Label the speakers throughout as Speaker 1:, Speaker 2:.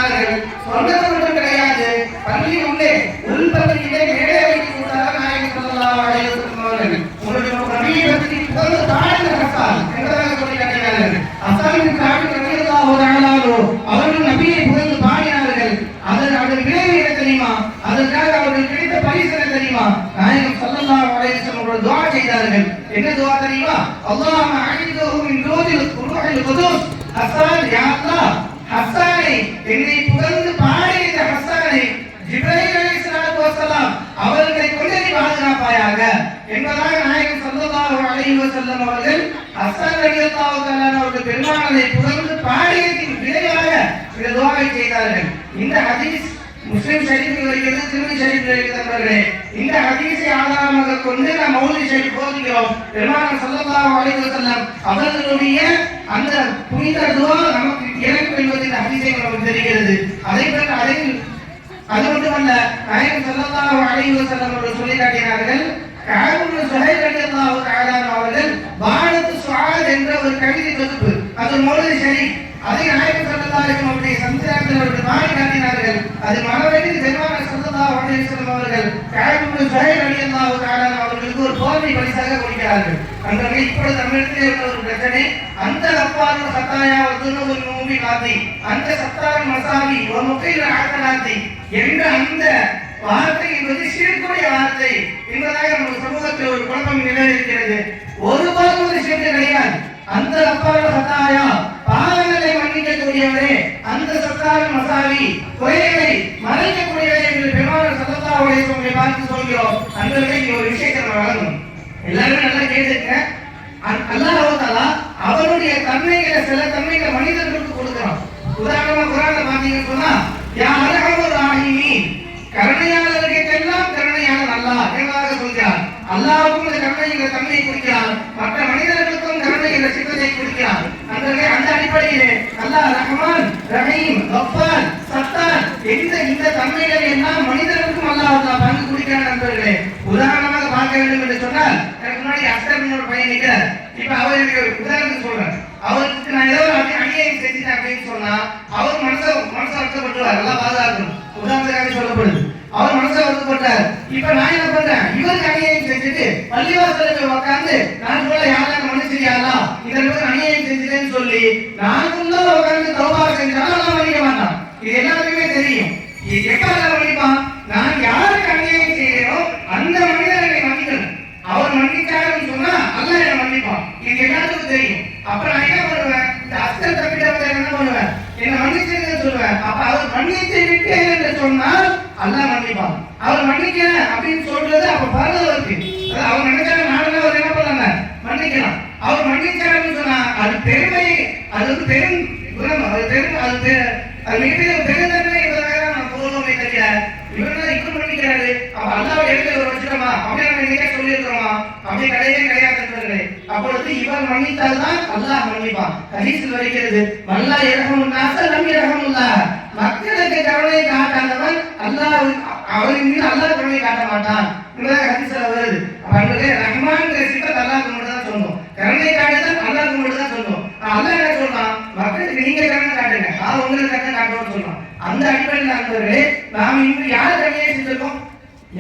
Speaker 1: சொன்னார்கள். சொன்னது மட்டும் கிடையாது, பள்ளி உள்ளே உள்பள்ளியிலே மேடை வைத்து கொடுத்தார்கள் நாயகம் ஸல்லல்லாஹு அலைஹி வஸல்லம் அவர்கள். உங்களுடைய நபியை பற்றி புகழ்ந்து பாடின ஹஸ்ஸான் என்பதாக சொல்லி காட்டினார்கள். ஹஸ்ஸான் பின் சாபித் ரலியல்லாஹு தஆலா அவர்கள் நபியை புகழ்ந்து பாடினார்கள். அதன் விளைவு என்ன தெரியுமா? அதற்காக அவர்கள் கிடைத்த பரிசு என்ன தெரியுமா? நாயகம் ஸல்லல்லாஹு அலைஹி வஸல்லம் அவர்கள் துஆ செய்தார்கள். என்ன துஆ தெரியுமா? அல்லாஹும்ம அஇதுஹு மின் ரூஹில் குதுஸ். ஹஸ்ஸான், யா அல்லாஹ், ஹஸ்ஸானை, என்னை புகழ்ந்து பாடிய இந்த ஹஸ்ஸானை ஜிப்ரீல் அலைஹிஸ்ஸலாத்து வஸலாம் அவர்களை கொண்டு நீ பாதுகாப்பாயாக என்பதாக நாயகம் ஸல்லல்லாஹு அலைஹி வஸல்லம் அவர்கள் ஹஸ்ஸான் ரலியல்லாஹு தஆலா அவர்கள் பெருமானை புகழ்ந்து பாடியதின் விளைவாக இந்த துஆவை செய்தார்கள். இந்த ஹதீஸ் முஸ்லிம் ஷரீஃபில் வருகிறது, திருமதி ஷரீஃபில் இருக்கிறது. இந்த ஹதீஸை ஆதாரமாக கொண்டு நாம் மௌலித் ஷரீஃப் போதிக்கிறோம். பெருமானார் ஸல்லல்லாஹு அலைஹி வஸல்லம் அவர்களுடைய அந்த புனித துஆ நமக்கு இறங்கும் என்பது இந்த ஹதீஸை நமக்கு தெரிகிறது. அது மட்டுமல்ல, நாயகம் ஸல்லல்லாஹு அலைஹி வஸல்லம் அவர்கள் சொல்லி காட்டினார்கள். கஅப் இப்னு ஸுஹைல் ரலியல்லாஹு தஆலா அவர்கள் பானத்து சுஆத் என்ற ஒரு கவிதை தொகுப்பு, அது மௌலித் ஷரீஃப், அதை நாயகம் ஸல்லல்லாஹு அலைஹி வஸல்லம் அவருடைய சந்திராக்கள் அவர்கள் பாடி காட்டினார்கள். அது மனவெளி பெருமானார் ஸல்லல்லாஹு அலைஹி வஸல்லம் அவர்கள் கஅப் இப்னு ஸுஹைல் ரலியல்லாஹு தஆலா அவர்களுக்கு ஒரு போர்வை பரிசாக கொடுக்கிறார்கள். அங்கே இப்பொழுது நம்மிடத்தில் உள்ள ஒரு பிரச்சனை, அந்த அப்பால் சத்தாயா ஒரு மூவி காத்தி, அந்த சத்தார் மசாவி ஒரு முக்கையில் ஆக்கலாத்தி என்ற அந்த வார்த்தை என்பது சிறுக்குடைய வார்த்தை என்பதாக நம்ம சமூகத்தில் ஒரு குழப்பம் நிலவிருக்கிறது. ஒருபாலும் ஒரு சிறு கிடையாது. அந்த அப்பால் சத்தாயா பாவங்களை மன்னிக்கக்கூடியவரே, அந்த சத்தார் மசாவி குறைகளை மறைக்கக்கூடியவரே என்று பெருமானார் ஸல்லல்லாஹு அலைஹி வஸல்லம் பார்த்து சொல்கிறோம். அந்த ஒரு விஷயத்தை நம்ம வழங்கணும். எல்லாரும் நல்லா கேட்டுங்க. அல்லாஹ் தஆலா அவருடைய தன்மைகளை, சில தன்மைகளை மனிதர்களுக்கு கொடுக்கிறான். உதாரணமா குர்ஆன்ல பாத்தீங்கன்னு சொன்னா, யா அர்ஹமர் ராஹீமீன், கருணையாளர்களுக்கெல்லாம் கருணையாளர் அல்லாஹ் என்பதாக சொல்கிறார். அல்லாஹ்வுக்கும் இந்த கருணைங்கிற தன்மையை குறிக்கிறார், மற்ற மனிதர்களுக்கும் கருணை என்ற சித்தத்தை குறிக்கிறார். அந்த அடிப்படையிலே அல்லாஹ் ரஹ்மான், ரஹீம், கஃபார், சத்தார் இந்த தன்மைகளை எல்லாம் மனிதர்களுக்கும் அல்லாஹ் பங்கு கொடுக்கிறார். நண்பர்களே, உதாரணமாக பார்க்க வேண்டும் என்று சொன்னால், எனக்கு முன்னாடி அஸ்கர் ஒரு பையன் நிற்கிறார். இப்ப அவருக்கு உதாரணத்துக்கு சொல்றேன், அவருக்கு நான் ஏதோ அநியாயம் செஞ்சுட்டேன் அப்படின்னு சொன்னா அவர் மனசை வருத்தப்பட்டுவார். எல்லாம் பாதுகாக்கணும். உதாரணத்துக்காக சொல்லப்படுது, அவர் மனசை வருத்தப்பட்டார். இப்ப நான் என்ன பண்றேன், இவருக்கு அநியாயம் செஞ்சுட்டு பள்ளிவாசல்ல போய் உட்கார்ந்து நான் சொல்ல யாரும் மன்னிச்சிரியாங்களா, இதற்கு அநியாயம் செஞ்சுட்டேன்னு சொல்லி நான் உட்கார்ந்து தௌபா செஞ்சாலும் எல்லாம் மன்னிக்க மாட்டான். இது எல்லாத்துக்குமே தெரியும். இது எப்ப மன்னிப்பான்? நான் யாருக்கு அநியாயம் செய்யறோ அந்த மனிதனை மன்னிக்கணும். அவர் மன்னிச்சாருன்னு சொன்னா அல்லாஹ் என்ன மன்னிப்பான். இது எல்லாத்துக்கும் தெரியும். அப்ப நான் என்ன பண்ணுவேன், இந்த அஸ்கர் தப்பிட்டவங்க என்ன பண்ணுவேன், என்ன மன்னிச்சுன்னு சொல்லுவேன். அப்ப அவர் மன்னித்து விட்டேன் என்று சொன்னால் அல்லாஹ் மன்னிப்பான். அவர் மன்னிக்கல அப்படின்னு சொல்றது அப்ப பரவாயில்லை. அவர் நினைச்சாங்க நானும் அவர் என்ன பண்ணாங்க மன்னிக்கலாம். அவர் மன்னிச்சாருன்னு சொன்னா அது பெருமை, அது பெரும் குணம், அது பெரும், அது மிகப்பெரிய பெருந்தன்மை என்பதாக நான் போதுமே தெரியல. இவர்தான் இப்ப மன்னிக்கிறாரு, அப்ப அல்லாஹ் எழுதி ஒரு வச்சுக்கோமா அப்படின்னு நம்ம நீங்க சொல்லியிருக்கிறோமா? அப்படி கிடையவே கிடையாது. அப்பொழுது இவர் மன்னித்தால்தான் அல்லாஹ் மன்னிப்பான். ஹதீஸில் வருகிறது, மல்லா இரஹமுன் நாஸ லம் இரஹமுல்லாஹ், மக்களுக்கு கருணை காட்டாதவன் அல்லாஹ் அவரின் மீது அல்லாஹ் கருணை காட்ட மாட்டான் என்பதாக ஹதீஸ்ல வருது. அப்ப ரஹ்மான்ங்கிற சிஃபத் அல்லாஹ்க்கு மட்டும் தான் சொன்னோம், கருணை காட்டுதல் அல்லாஹ்க்கு மட்டும் தான் சொன்னோம். அல்லாஹ் என்ன சொல்றான், மக்களுக்கு நீங்க கருணை காட்டுங்க, நான் உங்களுக்கு கருணை காட்டுவோம்னு சொல்றான். அந்த அடிப்படையில் நண்பர்களே, நாம் இன்று யார் கருணையை செஞ்சிருக்கோம்?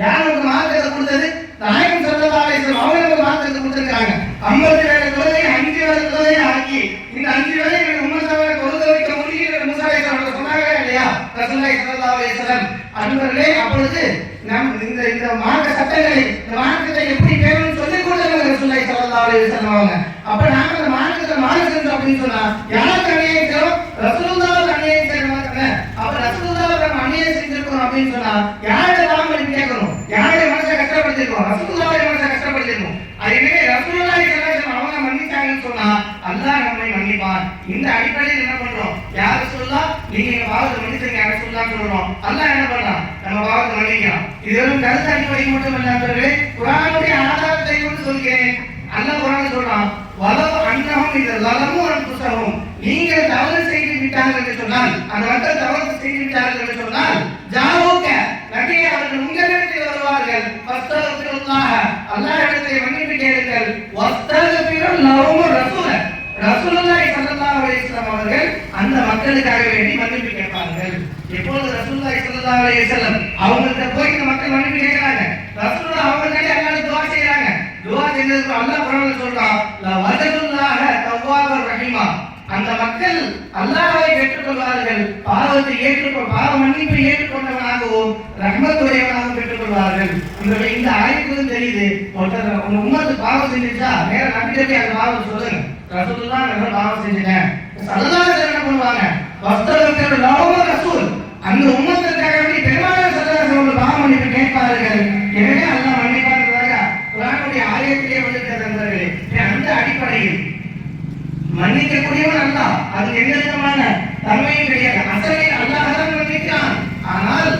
Speaker 1: யார் நமக்கு மார்க்கத்தை கொடுத்தது? நாயகம் ஸல்லல்லாஹு அலைஹி வஸல்லம் அவங்க நமக்கு மார்க்கத்தை கொடுத்திருக்காங்க. 50 வேளை தொழுகை 5 வேளை தொழுகை ஆக்கி இந்த 5 வேளை உம்மத்தாவை தொழுக வைக்க முடியும் மூசா அலைஹிஸ்ஸலாம் சொன்னாங்க இல்லையா ரசூலுல்லாஹி ஸல்லல்லாஹு அலைஹி வஸல்லம். அன்பர்களே, அப்பொழுது நம் இந்த மார்க்க சட்டங்களை, இந்த மார்க்கத்தை எப்படி பேரணும் சொல்லிக் கொடுத்தாங்க ரசூலுல்லாஹி ஸல்லல்லாஹு அலைஹி வஸல்லம் அவங்க. அப்ப நாம இந்த மார்க்கத்தை மார்க்கம் அப்படின்னு சொன்னா யாருக்கு அநியாயம் செய்யறோம்? ரசூலுல்லாஹ்வுக்கு அநியாயம் செய்யற மாட்டாங்க. அப்ப ரசூலுல்லாஹ்வுக்கு நம்ம அநியாயம் செஞ்சிருக்கோம் அப்படின்னு சொன்னா யாரை நாம கேட்கணும், யாரை மனசை கஷ்டப்படுத்திருக்கோம்? ரசூலுல்லாஹ்வை மனசை கஷ்டப்படுத்திருக்கோம். அது எனவே ரசூலுல்லாஹி ஸல்லல்லாஹு அலைஹி வஸல்லம் அவங்க மன்னிச்சாங்கன்னு சொன்னா அல்லாஹ் நம்மை மன்னிப்பான். இந்த அடிப்படையில் என்ன பண்றோம், யார் ரசூலுல்லாஹ் நீங்க எங்க பாவத்தை மன்னிச்சீங்க ரசூலுல்லாஹ் சொல்றோம், அல்லாஹ் என்ன பண்றான், நம்ம பாவத்தை மன்னிக்கிறான். இது வெறும் கருத்து அடிப்படை மட்டும் இல்லாதவர்களே, குர்ஆனுடைய ஆதாரத்தை கொண்டு சொல்கிறேன். அல்லாஹ் குர்ஆன்ல சொல்றான், வலவ் அன்னஹும் இத லலமு அன்ஃபுஸஹும், நீங்கள் தவறு செய்து விட்டார்கள் என்று சொன்னால், அந்த மக்கள் தவறு செய்து விட்டார்கள் என்று சொன்னால், ஜாவுக நபியே அவர்கள் உங்களிடத்தில் வருவார்கள், வஸ்தக்ஃபிருல்லாஹ் அல்லாஹ்விடத்தை மன்னிப்பு கேளுங்கள், வஸ்தக்ஃபிரு லஹும் ரசூலுல்லாஹி ஸல்லல்லாஹு அலைஹி வஸல்லம் அவர்கள் அந்த மக்களுக்காக வேண்டி மன்னிப்பு கேட்பார்கள். எப்பொழுது ரசூலுல்லாஹி ஸல்லல்லாஹு அலைஹி வஸல்லம் அவங்கள்ட்ட போய் இந்த மக்கள் மன்னிப்பு கேட்கறாங்க. ரசூலுல்லாஹ் அவங்களுக்காக அல்லாஹ்ட்ட துஆ செய்றாங்க. துஆ செஞ்சதுக்கு அல்லாஹ் குர்ஆன்ல சொல்றான், லா வஜதுல்லாஹ தவ்வாபர் ரஹீமா. அந்த மக்கள் அல்லாஹ்வை பெற்றுக்கொள்வார்கள், பாவத்தை பாவ மன்னிப்பை ஏற்றுக்கொண்டவனாகவும் ரஹ்மத்துடையவனாகவும் பெற்றுக்கொள்வார்கள். இந்த ஆயத்துக்கும் தெரியுது, ஒருத்தர் உங்க உம்மத்து பாவம் செஞ்சுச்சா நேர நம்பிக்கை போய் அந்த பாவத்தை சொல்லுங்க. ரசூலுல்லாஹ் நான் பாவம் செஞ்சுட்டேன், ஸல்லல்லாஹு அலைஹி வஸல்லம் பண்ணுவாங்க. வஸ்தகஃபிரு லஹும் ரசூல், அந்த உம்மத்துக்காக வேண்டி பெருமானார் ஸல்லல்லாஹு அலைஹி வஸல்லம் பாவ மன்னிப்பு கேட்பார்கள். எனவே அல்லாஹ் மன்னிப்பார்ன்றதாக குர்ஆனுடைய ஆயத்திலே வந்திருக்கிறது நண்பர்களே. அந்த அடிப்படையில் மன்னிக்கக்கூடியவன் அல்லாஹ், அது எந்த விதமான தன்மையும் கிடையாது. அசலில் அல்லாஹ் தான் மன்னிக்கிறான். ஆனால்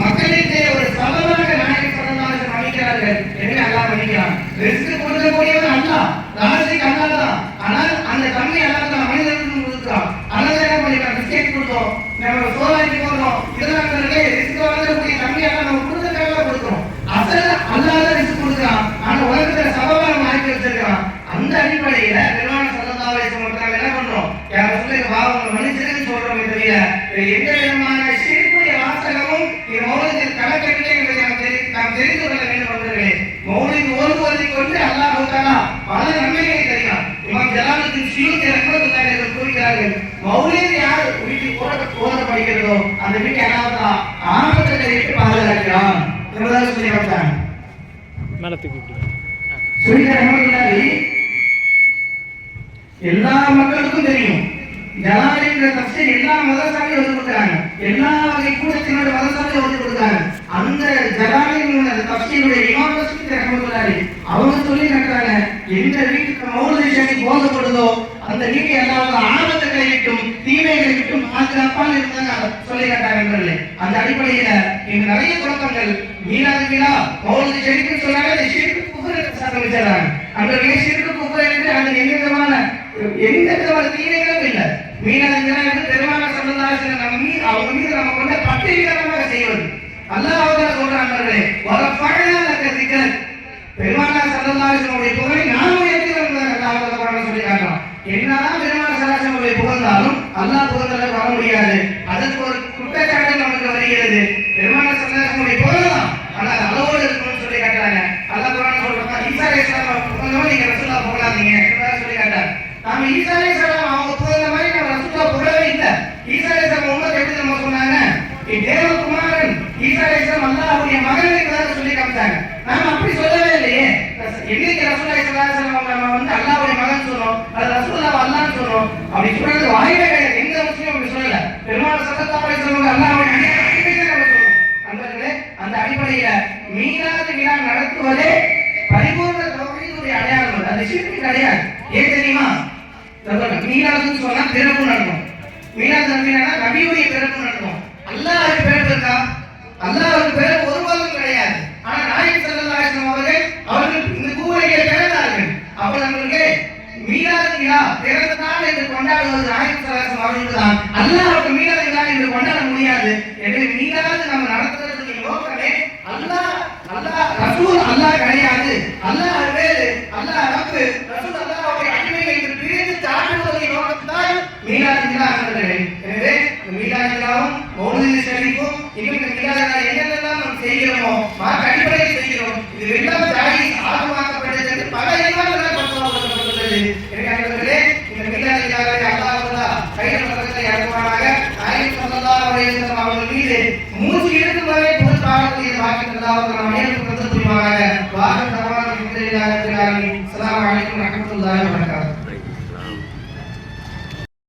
Speaker 1: மக்களிலே ஒரு சபமாக நாயகம் ஸல்லல்லாஹு அலைஹி வஸல்லம் மன்னிக்கிறார்கள். எனவே அல்லாஹ் மன்னிக்கிறான். ரிஸ்க் கொடுக்கக்கூடியவன் அல்லாஹ், ராசிக் அல்லாஹ் தான். ஆனால் அந்த தன்மை அல்லாஹ் தான் மனிதனுக்கு கொடுக்கிறான். அல்லாஹ் என்ன பண்ணிக்கிறான்? ரிஸ்க் கொடுத்தோம், நம்ம சோலாய்க்கு போறோம், இதெல்லாம் ரிஸ்க் வழங்கக்கூடிய தன்மை எல்லாம் நம்ம கொடுக்கறதுக்காக கொடுக்கிறோம். அசல் அல்லாஹ் தான் ரிஸ்க் கொடுக்கிறான். ஆனா உலகத்துல சபமாக நம்ம ஆக்கி வச்சிருக்கிறான். அந்த அடிப்படையில பெருமானார் ஸல்லல்லாஹு அலைஹி வஸல்லம் என்ன பண்றோம்? யார சொல்லுங்க பாவங்களை மன்னிச்சிருன்னு சொல்றோமே தவிர எந்த விதமான ஷிர்க்குடைய வாசகமும் இந்த மௌலிதில் கலக்கவில்லை என்பதை நாம் தெரிந்து கொள்ள வேண்டும் நண்பர்களே. மௌலித் ஓதுவதை கொண்டு அல்லாஹ் தஆலா பல நன்மைகளை தருகிறான். இமாம் ஜலாலுத்தீன் சுயூத்தி ரஹ்மத்துல்லாஹி அலைஹி கூறுகிறார்கள், மௌலித் யார் வீட்டில் ஓதப்படுகிறதோ அந்த வீட்டை அல்லாஹ் ஆபத்தை விட்டு பாதுகாக்கிறான் என்பதாக சொல்லி காட்டாங்க.
Speaker 2: மேலத்துக்கு
Speaker 1: சுயூத்தி ரஹ்மத்துல்லாஹி எல்லா மக்களுக்கும் தெரியும். ஜலாலின்ற தஃசீர் எல்லா மதரசாலையும் வந்து கொடுக்குறாங்க, எல்லா வகை கூட்டத்தினோட மதரசாலையும் வந்து கொடுக்குறாங்க. அந்த ஜலாலின் தஃசீருடைய இமாம் சுயூத்தி ரஹ்மத்துல்லாஹி அவங்க சொல்லி காட்டுறாங்க, எந்த வீட்டுக்கு மௌலித் ஷரீஃப் போதப்படுதோ அந்த வீட்டை அல்லாஹ் ஆபத்துகளை விட்டும் தீமைகளை விட்டும் பாதுகாப்பால் இருந்தாங்க சொல்லி காட்டாங்க. அந்த அடிப்படையில இங்க நிறைய குழப்பங்கள், மீலாது விழா மௌலித் ஷரீஃப்னு சொன்னாலே ஷிர்க் குஃப்ர் சட்டம் வச்சிடறாங்க. அந்த ஷிர்க் குஃப்ர் என்று அது எந்த விதமான தீமைகளும் இல்லை. மீனாது விழா என்று பெருமானார் ஸல்லல்லாஹு அலைஹி வஸல்லம் அவங்க மீது நம்ம கொண்ட பட்டியலிகரமாக செய்வது. அல்லாஹ் சொல்றாங்க, வரஃபஅனா லக திக்ரக், பெருமானார் ஸல்லல்லாஹு அலைஹி வஸல்லம் புகழை நாம் உயர்த்துகிறோம். அல்லாஹ் குர்ஆனில் சொல்லி காட்டுறான். என்னதான் பெருமானார் ஸல்லல்லாஹு அலைஹி வஸல்லம் புகழ்ந்தாலும் அல்லாஹ் புகழ்ந்தல வர முடியாது. அதற்கு ஒரு குற்றச்சாட்டு நமக்கு வருகிறது. பெருமானார் ஸல்லல்லாஹு அலைஹி வஸல்லம் புகழலாம், ஆனால் அளவோடு இருக்கணும்னு சொல்லி காட்டுறாங்க. அல்லாஹ் குர்ஆனில் சொல்றான், ஈசா அலைஹிஸ்ஸலாம் புகழ்ந்தவங்க நீங்க ரசூலுல்லாஹ் புகழாதீங்க என்பதாக சொல்லி காட்டுறாங்க. நாம ஈசா அலைஹிஸ்ஸலாம் அவங்க புகழ்ந்த மாதிரி நம்ம ரசூலுல்லாஹ் புகழவே இல்லை. ஈசா அலைஹிஸ்ஸலாம் உம்மத் எப்படி நம்ம சொன்னாங்க? தேவகுமாரன் ஈசா அலைஹிஸ்ஸலாம் அல்லாஹ்வுடைய மகன் என்பதாக சொல்லி காமிச்சாங்க. நாம அப்படி சொல்லவே இல்லையே. என்னைக்கு ரசூலுல்லாஹி ஸல்லல்லாஹு அலைஹி வஸல்லம் நம்ம வந்து அல்லாஹ்வுடைய மகன் சொன்னோம், அது ரசூலுல்லாஹ் அல்லாஹ்னு சொன்னோம். அப்படி சொல்றது வாயிலே கிடையாது. எந்த முஸ்லிமும் அப்படி சொல்லல. பெருமானார் ஸல்லல்லாஹு அலைஹி வஸல்லம் அல்லாஹ்வுடைய அடிமையை நம்ம சொல்றோம். அன்பர்களே, அந்த அடிப்படையில மீலாது விழா நடத்துவதே பரிபூர்ண தௌஹீதுடைய அடையாளம். அது ஷிர்க் கிடையாது. ஏன் தெரியுமா? மீலாதுன்னு சொன்னா பிறப்பு நடக்கும். மீலாது நபினா நபியுடைய பிறப்பு நடக்கும். அல்லாஹ்வுடைய பிறப்பு இருக்கா? அல்லாஹ்வுடைய பிறப்பு ஒருபோதும் கிடையாது. ஆனா நாயகம் ஸல்லல்லாஹு அலைஹி வஸல்லம் அவர்கள் இந்த பூவுலகிலே பிறந்தார்கள். அப்ப நம்மளுக்கு மீலாது விழா பிறந்த நாள் என்று கொண்டாடுவது நாயகம் ஸல்லல்லாஹு அலைஹி வஸல்லம் அவர்கள் தான். அல்லாஹ்வுக்கு மீலாது விழா என்று கொண்டாட முடியாது. எனவே மீலாது நம்ம நடத்துறதுக்கு நோக்கமே அல்லாஹ் ரசூல் அல்லாஹ் கிடையாது, அல்லாஹ் வேறு, அல்லாஹ் ரப்பு, ரசூல் அல்லாஹ்வுடைய அடிமை என்று பிரித்து காட்டுவதை நோக்கத்தால் மீலாது விழா நடக்கிறது. எனவே மீலாது விழாவும் மௌலித் ஷரீஃபும் இன்னும் இந்த மீலாது விழா என்னென்னலாம் நாம் செய்கிறோமோ மார்க்க அடிப்படையில் செய்கிறோம். இது எல்லாம் ஜாயிஸ் ஆகமாக்கப்பட்டது என்று பல இமாம்கள் பத்துவாக்கப்பட்டுள்ளது. எனவே அன்பர்களே, இந்த மீலாது விழாவை அல்லாஹ் தஆலா கையில் பக்கத்தை இறக்குவானாக. நாயகம் ஸல்லல்லாஹு அலைஹி வஸல்லம் அவர்கள் மீது மூச்சு இருக்கும் வரை புகழ் பாடக்கூடிய வாக்கியம் அல்லாஹ் தஆலா அனைவருக்கும் தந்து புரிவானாக. வாஹ் தஆலா பிஸ்மில்லாஹிர் ரஹ்மானிர் ரஹீம். அஸ்ஸலாமு அலைக்கும் வரஹ்மத்துல்லாஹி வபரகாத்துஹு.